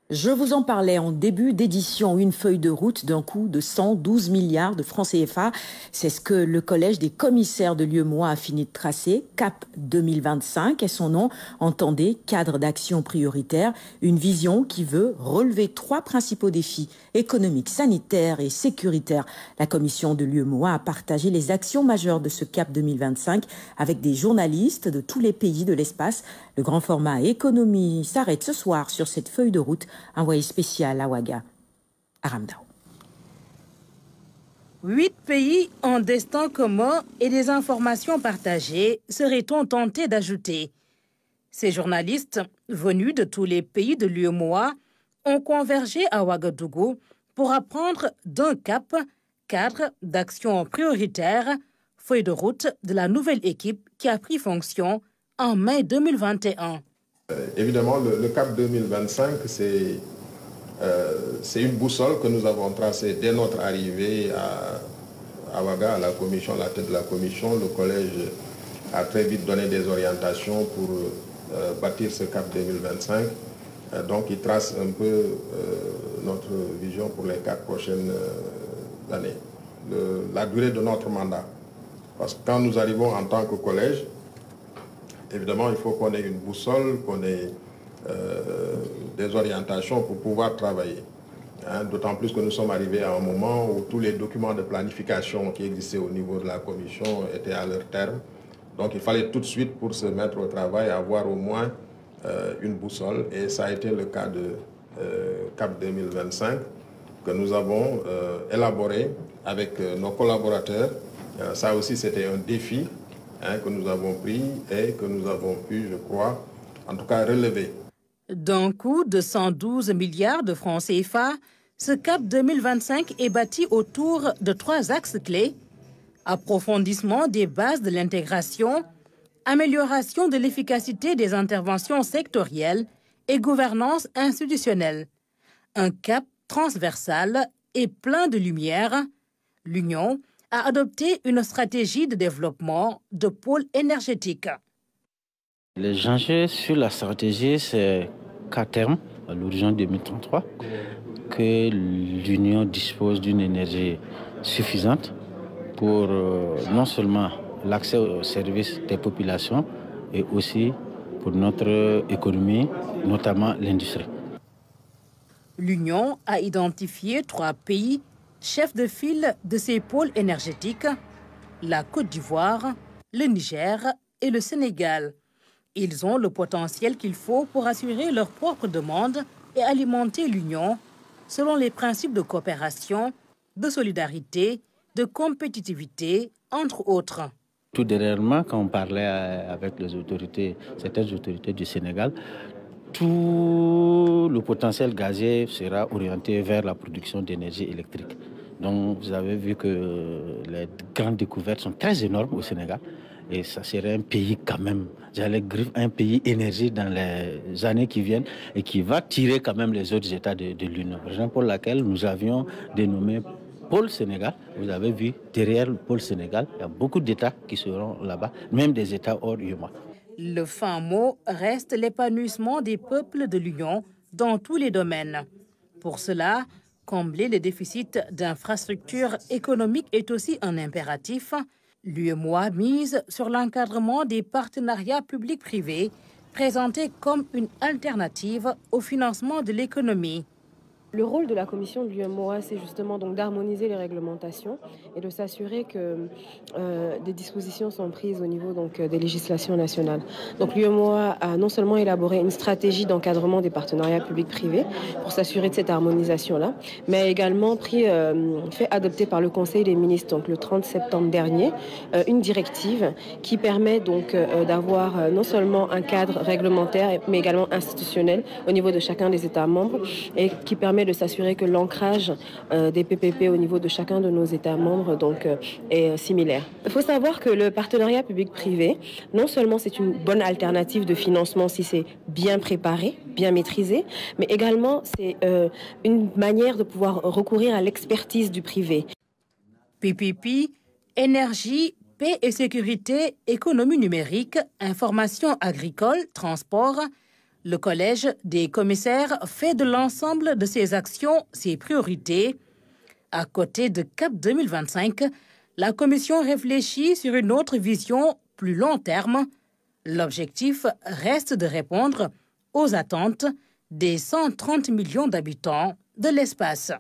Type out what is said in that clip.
Je vous en parlais en début d'édition, une feuille de route d'un coût de 112 milliards de francs CFA. C'est ce que le Collège des commissaires de l'UEMOA a fini de tracer. CAP 2025 est son nom. Entendez, cadre d'action prioritaire, une vision qui veut relever 3 principaux défis économiques, sanitaires et sécuritaires. La commission de l'UEMOA a partagé les actions majeures de ce CAP 2025 avec des journalistes de tous les pays de l'espace. Le grand format économie s'arrête ce soir sur cette feuille de route. Envoyé spécial à Ouaga, Aramdao. 8 pays en destin commun et des informations partagées, serait-on tenté d'ajouter. Ces journalistes, venus de tous les pays de l'UEMOA, ont convergé à Ouagadougou pour apprendre d'un cap, cadre d'action prioritaire, feuille de route de la nouvelle équipe qui a pris fonction en mai 2021. Évidemment, le CAP 2025, c'est une boussole que nous avons tracée dès notre arrivée à Ouaga, à la commission, à la tête de la commission. Le collège a très vite donné des orientations pour bâtir ce CAP 2025. Donc, il trace un peu notre vision pour les 4 prochaines années. La durée de notre mandat. Parce que quand nous arrivons en tant que collège, évidemment, il faut qu'on ait une boussole, qu'on ait des orientations pour pouvoir travailler. D'autant plus que nous sommes arrivés à un moment où tous les documents de planification qui existaient au niveau de la commission étaient à leur terme. Donc il fallait tout de suite, pour se mettre au travail, avoir au moins une boussole. Et ça a été le cas de CAP 2025 que nous avons élaboré avec nos collaborateurs. Ça aussi, c'était un défi que nous avons pris et que nous avons pu, je crois, en tout cas relever. D'un coût de 112 milliards de francs CFA, ce CAP 2025 est bâti autour de 3 axes clés: approfondissement des bases de l'intégration, amélioration de l'efficacité des interventions sectorielles et gouvernance institutionnelle. Un cap transversal et plein de lumière. L'Union a adopté une stratégie de développement de pôle énergétique. Les enjeux sur la stratégie, c'est qu'à terme, à l'horizon 2033, que l'Union dispose d'une énergie suffisante pour non seulement l'accès aux services des populations, et aussi pour notre économie, notamment l'industrie. L'Union a identifié 3 pays chefs de file de ces pôles énergétiques: la Côte d'Ivoire, le Niger et le Sénégal. Ils ont le potentiel qu'il faut pour assurer leurs propres demandes et alimenter l'Union selon les principes de coopération, de solidarité, de compétitivité, entre autres. Tout dernièrement, quand on parlait avec les autorités, certaines autorités du Sénégal, tout le potentiel gazier sera orienté vers la production d'énergie électrique. Donc vous avez vu que les grandes découvertes sont très énormes au Sénégal. Et ça serait un pays quand même, un pays énergie dans les années qui viennent et qui va tirer quand même les autres États de l'Union. Raison pour laquelle nous avions dénommé Pôle Sénégal. Vous avez vu, derrière le Pôle Sénégal, il y a beaucoup d'États qui seront là-bas, même des États hors UEMOA. Le fin mot reste l'épanouissement des peuples de l'Union dans tous les domaines. Pour cela, combler les déficits d'infrastructures économiques est aussi un impératif. L'UEMOA mise sur l'encadrement des partenariats publics-privés, présentés comme une alternative au financement de l'économie. Le rôle de la commission de l'UEMOA, c'est justement donc d'harmoniser les réglementations et de s'assurer que des dispositions sont prises au niveau donc des législations nationales. Donc l'UEMOA a non seulement élaboré une stratégie d'encadrement des partenariats publics-privés pour s'assurer de cette harmonisation-là, mais a également fait adopter par le Conseil des ministres, donc le 30 septembre dernier, une directive qui permet donc d'avoir non seulement un cadre réglementaire, mais également institutionnel au niveau de chacun des États membres et qui permet de s'assurer que l'ancrage des PPP au niveau de chacun de nos États membres donc, est similaire. Il faut savoir que le partenariat public-privé, non seulement c'est une bonne alternative de financement si c'est bien préparé, bien maîtrisé, mais également c'est une manière de pouvoir recourir à l'expertise du privé. PPP, énergie, paix et sécurité, économie numérique, information agricole, transport. Le collège des commissaires fait de l'ensemble de ses actions ses priorités. À côté de CAP 2025, la Commission réfléchit sur une autre vision plus long terme. L'objectif reste de répondre aux attentes des 130 millions d'habitants de l'espace.